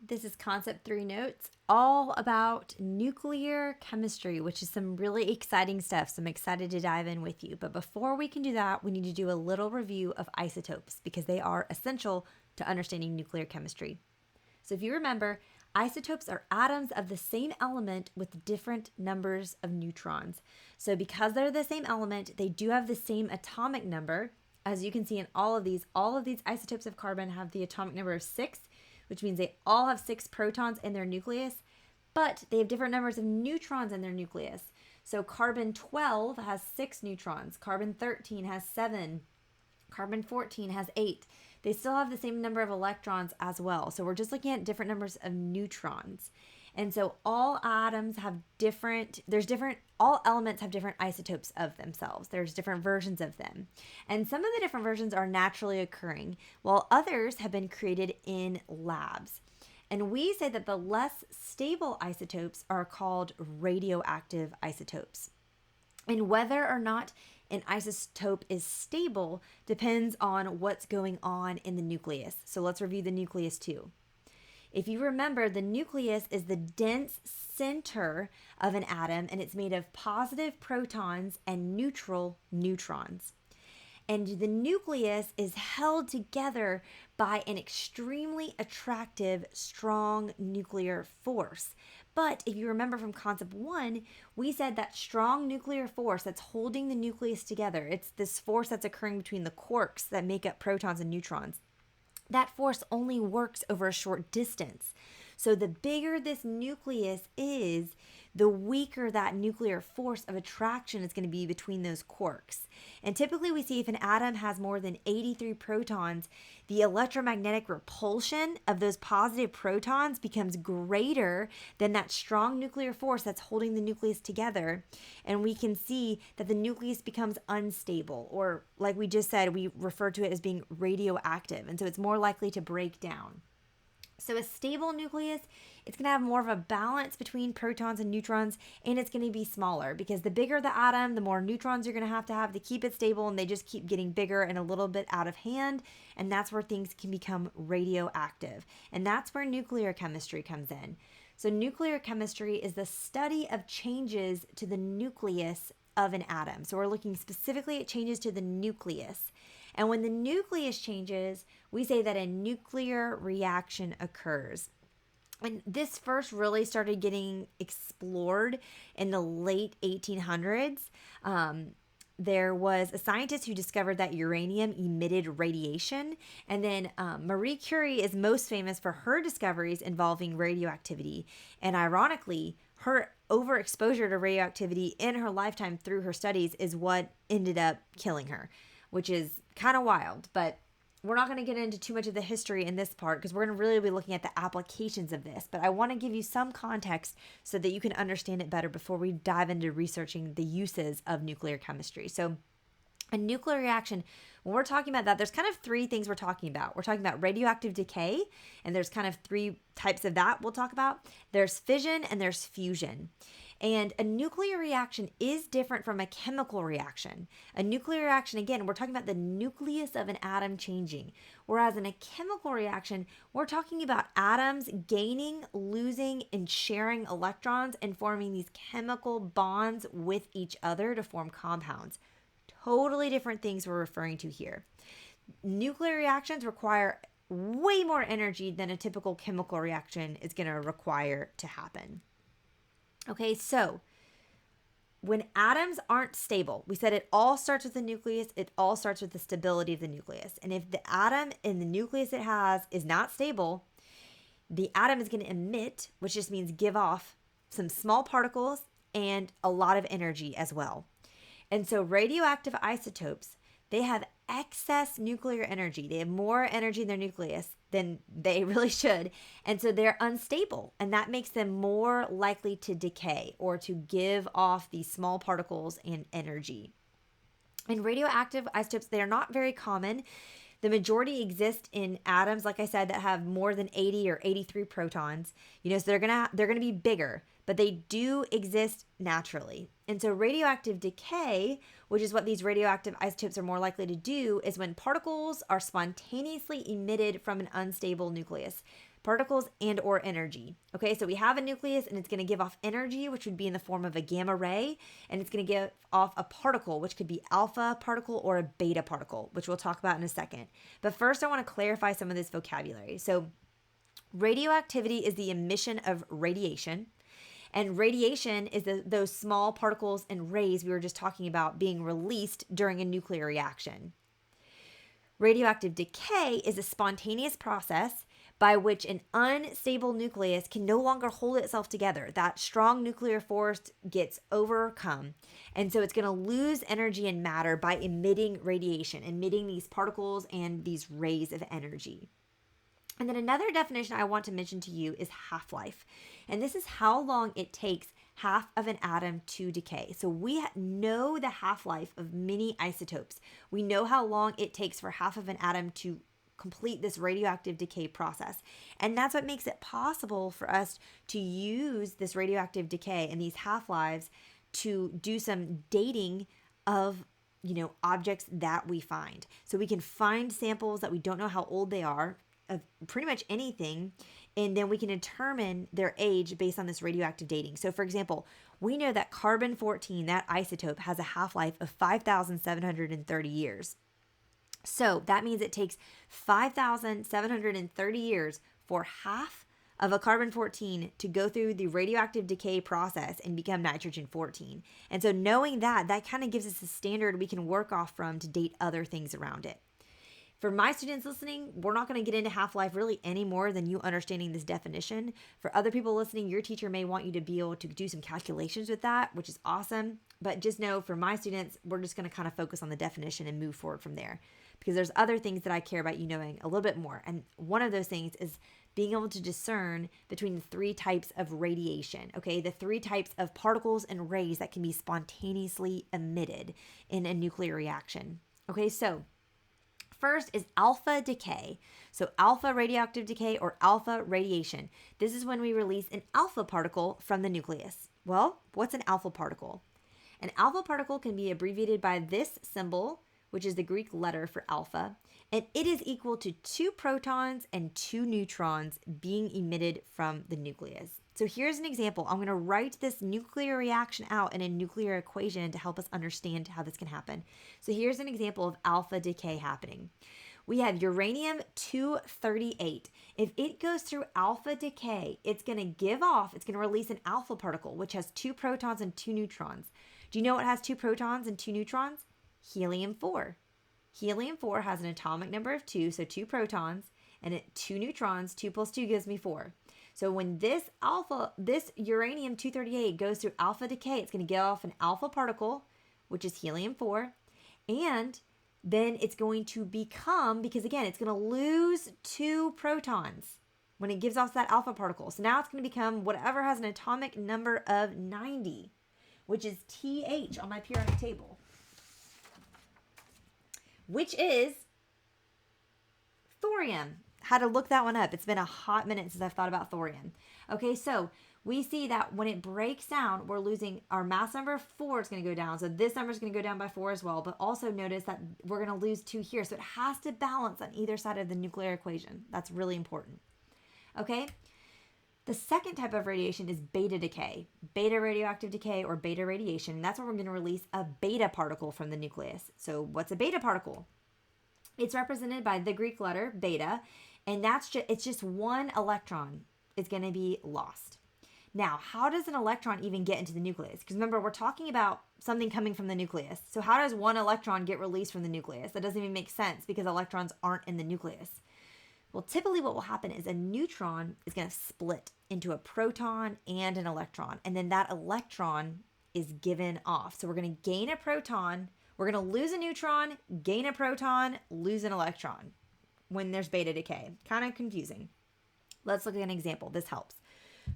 This is Concept 3 Notes, all about nuclear chemistry, which is some really exciting stuff. So I'm excited to dive in with you. But before we can do that, we need to do a little review of isotopes because they are essential to understanding nuclear chemistry. So if you remember, isotopes are atoms of the same element with different numbers of neutrons. So because they're the same element, they do have the same atomic number. As you can see in all of these isotopes of carbon have the atomic number of 6, which means they all have 6 protons in their nucleus, but they have different numbers of neutrons in their nucleus. So carbon 12 has 6 neutrons, carbon 13 has 7, carbon 14 has 8. They still have the same number of electrons as well. So we're just looking at different numbers of neutrons. And so all elements have different isotopes of themselves. There's different versions of them. And some of the different versions are naturally occurring, while others have been created in labs. And we say that the less stable isotopes are called radioactive isotopes. And whether or not an isotope is stable depends on what's going on in the nucleus. So let's review the nucleus too. If you remember, the nucleus is the dense center of an atom, and it's made of positive protons and neutral neutrons. And the nucleus is held together by an extremely attractive, strong nuclear force. But if you remember from concept 1, we said that strong nuclear force that's holding the nucleus together, it's this force that's occurring between the quarks that make up protons and neutrons. That force only works over a short distance. So the bigger this nucleus is, the weaker that nuclear force of attraction is going to be between those quarks. And typically we see if an atom has more than 83 protons, the electromagnetic repulsion of those positive protons becomes greater than that strong nuclear force that's holding the nucleus together. And we can see that the nucleus becomes unstable, or like we just said, we refer to it as being radioactive. And so it's more likely to break down. So a stable nucleus, it's going to have more of a balance between protons and neutrons, and it's going to be smaller because the bigger the atom, the more neutrons you're going to have to keep it stable, and they just keep getting bigger and a little bit out of hand, and that's where things can become radioactive. And that's where nuclear chemistry comes in. So nuclear chemistry is the study of changes to the nucleus of an atom. So we're looking specifically at changes to the nucleus. And when the nucleus changes, we say that a nuclear reaction occurs. And this first really started getting explored in the late 1800s. There was a scientist who discovered that uranium emitted radiation. And then Marie Curie is most famous for her discoveries involving radioactivity. And ironically, her overexposure to radioactivity in her lifetime through her studies is what ended up killing her, which is kind of wild. But we're not going to get into too much of the history in this part because we're going to really be looking at the applications of this. But I want to give you some context so that you can understand it better before we dive into researching the uses of nuclear chemistry. So a nuclear reaction, when we're talking about that, there's kind of 3 things we're talking about. We're talking about radioactive decay, and there's kind of 3 types of that we'll talk about. There's fission and there's fusion. And a nuclear reaction is different from a chemical reaction. A nuclear reaction, again, we're talking about the nucleus of an atom changing. Whereas in a chemical reaction, we're talking about atoms gaining, losing, and sharing electrons and forming these chemical bonds with each other to form compounds. Totally different things we're referring to here. Nuclear reactions require way more energy than a typical chemical reaction is going to require to happen. Okay, so when atoms aren't stable, we said it all starts with the nucleus, it all starts with the stability of the nucleus. And if the atom in the nucleus it has is not stable, the atom is going to emit, which just means give off some small particles and a lot of energy as well. And so radioactive isotopes, they have excess nuclear energy. They have more energy in their nucleus than they really should. And so they're unstable. And that makes them more likely to decay or to give off these small particles and energy. And radioactive isotopes, they are not very common. The majority exist in atoms, like I said, that have more than 80 or 83 protons. So they're gonna be bigger, but they do exist naturally. And so radioactive decay, which is what these radioactive isotopes are more likely to do, is when particles are spontaneously emitted from an unstable nucleus. particles and or energy. Okay, so we have a nucleus and it's going to give off energy, which would be in the form of a gamma ray, and it's going to give off a particle, which could be alpha particle or a beta particle, which we'll talk about in a second. But first, I want to clarify some of this vocabulary. So radioactivity is the emission of radiation. And radiation is those small particles and rays we were just talking about being released during a nuclear reaction. Radioactive decay is a spontaneous process by which an unstable nucleus can no longer hold itself together. That strong nuclear force gets overcome. And so it's going to lose energy and matter by emitting radiation, emitting these particles and these rays of energy. And then another definition I want to mention to you is half-life. And this is how long it takes half of an atom to decay. So we know the half-life of many isotopes. We know how long it takes for half of an atom to complete this radioactive decay process. And that's what makes it possible for us to use this radioactive decay and these half-lives to do some dating of objects that we find. So we can find samples that we don't know how old they are, of pretty much anything, and then we can determine their age based on this radioactive dating. So for example, we know that carbon-14, that isotope, has a half-life of 5,730 years. So that means it takes 5,730 years for half of a carbon-14 to go through the radioactive decay process and become nitrogen-14. And so knowing that kind of gives us a standard we can work off from to date other things around it. For my students listening, we're not going to get into half-life really any more than you understanding this definition. For other people listening, your teacher may want you to be able to do some calculations with that, which is awesome. But just know for my students, we're just going to kind of focus on the definition and move forward from there. Because there's other things that I care about you knowing a little bit more. And one of those things is being able to discern between the three types of radiation, okay? The three types of particles and rays that can be spontaneously emitted in a nuclear reaction. Okay, so first is alpha decay. So alpha radioactive decay or alpha radiation. This is when we release an alpha particle from the nucleus. Well, what's an alpha particle? An alpha particle can be abbreviated by this symbol, which is the Greek letter for alpha, and it is equal to 2 protons and 2 neutrons being emitted from the nucleus. So here's an example. I'm going to write this nuclear reaction out in a nuclear equation to help us understand how this can happen. So here's an example of alpha decay happening. We have uranium-238. If it goes through alpha decay, it's going to release an alpha particle, which has 2 protons and 2 neutrons. Do you know what has 2 protons and 2 neutrons? Helium-4. Helium-4 has an atomic number of 2, so 2 protons, and 2 neutrons. 2 plus 2 gives me 4. So when this uranium-238 goes through alpha decay, it's going to give off an alpha particle, which is helium-4, and then it's going to become, because again, it's going to lose 2 protons when it gives off that alpha particle. So now it's going to become whatever has an atomic number of 90, which is TH on my periodic table, which is thorium. Had to look that one up. It's been a hot minute since I've thought about thorium. Okay, so we see that when it breaks down, we're losing our mass number 4 is going to go down. So this number is going to go down by 4 as well. But also notice that we're going to lose 2 here. So it has to balance on either side of the nuclear equation. That's really important. Okay, the second type of radiation is beta decay, beta radioactive decay or beta radiation. That's when we're going to release a beta particle from the nucleus. So what's a beta particle? It's represented by the Greek letter beta, and it's just 1 electron is going to be lost. Now, how does an electron even get into the nucleus? Because remember, we're talking about something coming from the nucleus. So how does 1 electron get released from the nucleus? That doesn't even make sense because electrons aren't in the nucleus. Well, typically what will happen is a neutron is going to split into a proton and an electron, and then that electron is given off. So we're going to gain a proton, we're going to lose a neutron, gain a proton, lose an electron when there's beta decay. Kind of confusing. Let's look at an example. This helps.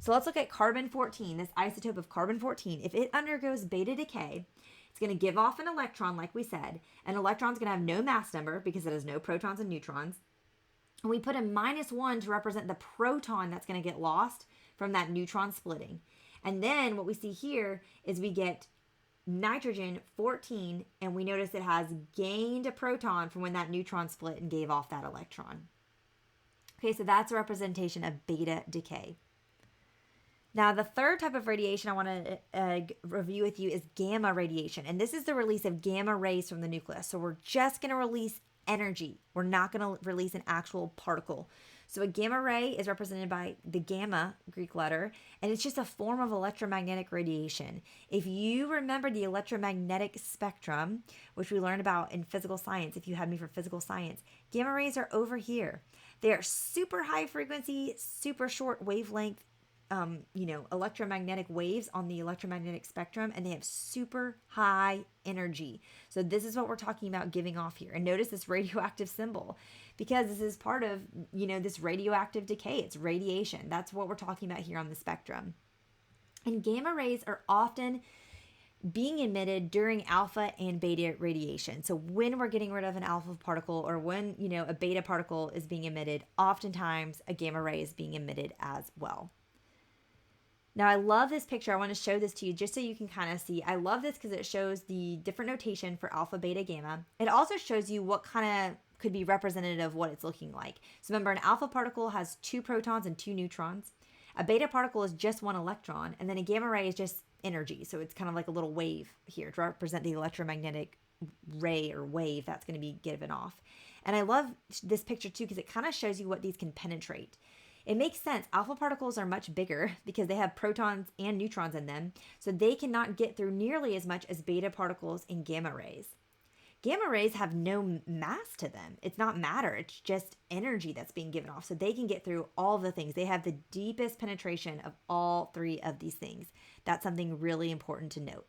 So let's look at carbon-14, this isotope of carbon-14. If it undergoes beta decay, it's going to give off an electron, like we said. An electron's going to have no mass number because it has no protons and neutrons. And we put a -1 to represent the proton that's going to get lost from that neutron splitting. And then what we see here is we get nitrogen-14, and we notice it has gained a proton from when that neutron split and gave off that electron. Okay, so that's a representation of beta decay. Now, the third type of radiation I want to review with you is gamma radiation. And this is the release of gamma rays from the nucleus. So we're just going to release energy. We're not going to release an actual particle. So a gamma ray is represented by the gamma Greek letter, and it's just a form of electromagnetic radiation. If you remember the electromagnetic spectrum, which we learned about in physical science, if you had me for physical science, gamma rays are over here. They are super high frequency, super short wavelength, electromagnetic waves on the electromagnetic spectrum, and they have super high energy. So this is what we're talking about giving off here. And notice this radioactive symbol, because this is part of, this radioactive decay. It's radiation. That's what we're talking about here on the spectrum. And gamma rays are often being emitted during alpha and beta radiation. So when we're getting rid of an alpha particle, or when, a beta particle is being emitted, oftentimes a gamma ray is being emitted as well. Now, I love this picture. I want to show this to you just so you can kind of see. I love this because it shows the different notation for alpha, beta, gamma. It also shows you what kind of could be representative of what it's looking like. So remember, an alpha particle has 2 protons and 2 neutrons. A beta particle is just 1 electron. And then a gamma ray is just energy. So it's kind of like a little wave here to represent the electromagnetic ray or wave that's going to be given off. And I love this picture too because it kind of shows you what these can penetrate. It makes sense. Alpha particles are much bigger because they have protons and neutrons in them, so they cannot get through nearly as much as beta particles and gamma rays. Gamma rays have no mass to them. It's not matter. It's just energy that's being given off, so they can get through all the things. They have the deepest penetration of all 3 of these things. That's something really important to note.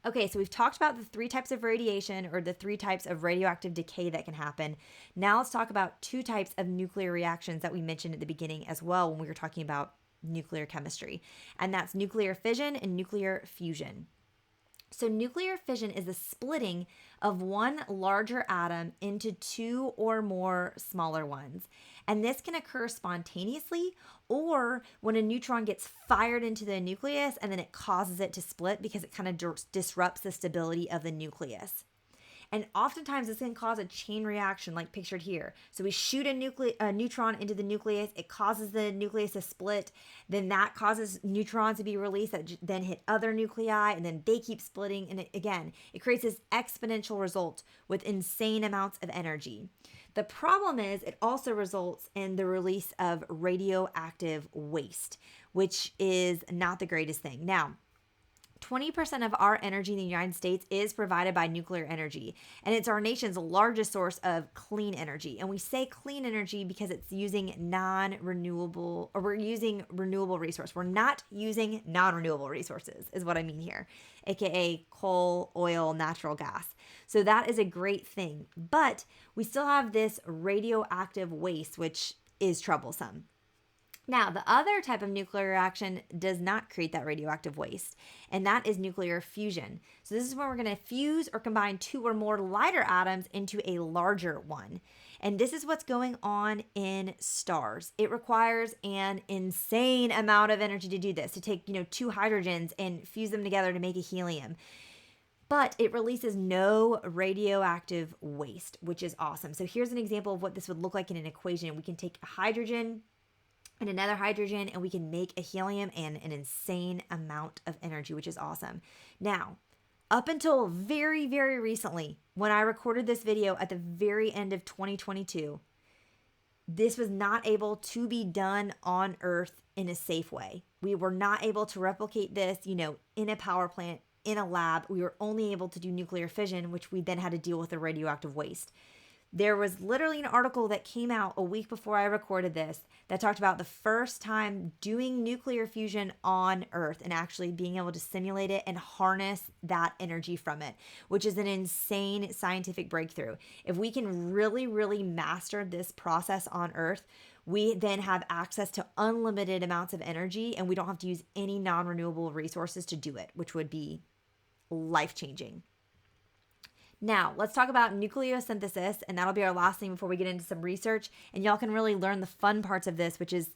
Okay, so we've talked about the 3 types of radiation, or the 3 types of radioactive decay that can happen. Now let's talk about 2 types of nuclear reactions that we mentioned at the beginning as well when we were talking about nuclear chemistry. And that's nuclear fission and nuclear fusion. So nuclear fission is the splitting of one larger atom into 2 or more smaller ones. And this can occur spontaneously, or when a neutron gets fired into the nucleus and then it causes it to split because it kind of disrupts the stability of the nucleus. And oftentimes this can cause a chain reaction like pictured here. So we shoot a neutron into the nucleus, it causes the nucleus to split, then that causes neutrons to be released that then hit other nuclei, and then they keep splitting. And it creates this exponential result with insane amounts of energy. The problem is it also results in the release of radioactive waste, which is not the greatest thing. Now, 20% of our energy in the United States is provided by nuclear energy, and it's our nation's largest source of clean energy. And we say clean energy because it's using non-renewable, or we're using renewable resource. We're not using non-renewable resources is what I mean here, aka coal, oil, natural gas. So that is a great thing, but we still have this radioactive waste, which is troublesome. Now, the other type of nuclear reaction does not create that radioactive waste, and that is nuclear fusion. So this is when we're going to fuse or combine 2 or more lighter atoms into a larger one. And this is what's going on in stars. It requires an insane amount of energy to do this, to take, 2 hydrogens and fuse them together to make a helium. But it releases no radioactive waste, which is awesome. So here's an example of what this would look like in an equation. We can take a hydrogen and another hydrogen, and we can make a helium and an insane amount of energy, which is awesome. Now, up until very, very recently, when I recorded this video at the very end of 2022, this was not able to be done on Earth in a safe way. We were not able to replicate this, in a power plant, in a lab. We were only able to do nuclear fission, which we then had to deal with the radioactive waste. There was literally an article that came out a week before I recorded this that talked about the first time doing nuclear fusion on Earth and actually being able to simulate it and harness that energy from it, which is an insane scientific breakthrough. If we can really, really master this process on Earth, we then have access to unlimited amounts of energy, and we don't have to use any non-renewable resources to do it, which would be life-changing. Now, let's talk about nucleosynthesis, and that'll be our last thing before we get into some research. And y'all can really learn the fun parts of this, which is,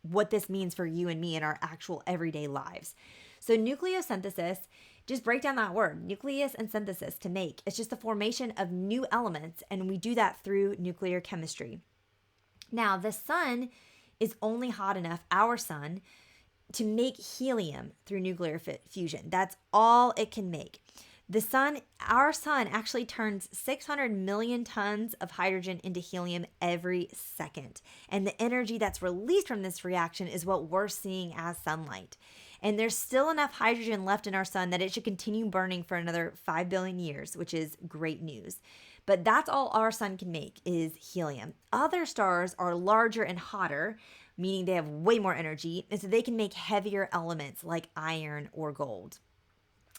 what this means for you and me in our actual everyday lives. So nucleosynthesis Just break down that word, nucleus and synthesis, to make. It's just the formation of new elements, and we do that through nuclear chemistry. Now, the sun is only hot enough, our sun, to make helium through nuclear fusion. That's all it can make. The sun, our sun, actually turns 600 million tons of hydrogen into helium every second. And the energy that's released from this reaction is what we're seeing as sunlight. And there's still enough hydrogen left in our sun that it should continue burning for another 5 billion years, which is great news. But that's all our sun can make is helium. Other stars are larger and hotter, meaning they have way more energy, and so they can make heavier elements like iron or gold.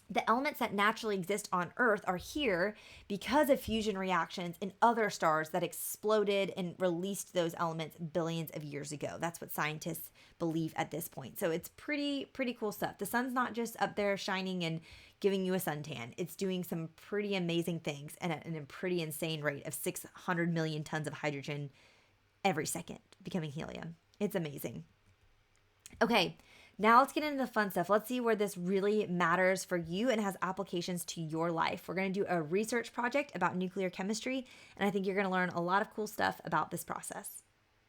The elements that naturally exist on Earth are here because of fusion reactions in other stars that exploded and released those elements billions of years ago. That's what scientists believe at this point. So it's pretty cool stuff. The sun's not just up there shining and giving you a suntan. It's doing some pretty amazing things and at a pretty insane rate of 600 million tons of hydrogen every second becoming helium. It's amazing. Okay. Now let's get into the fun stuff. Let's see where this really matters for you and has applications to your life. We're going to do a research project about nuclear chemistry, and I think you're going to learn a lot of cool stuff about this process.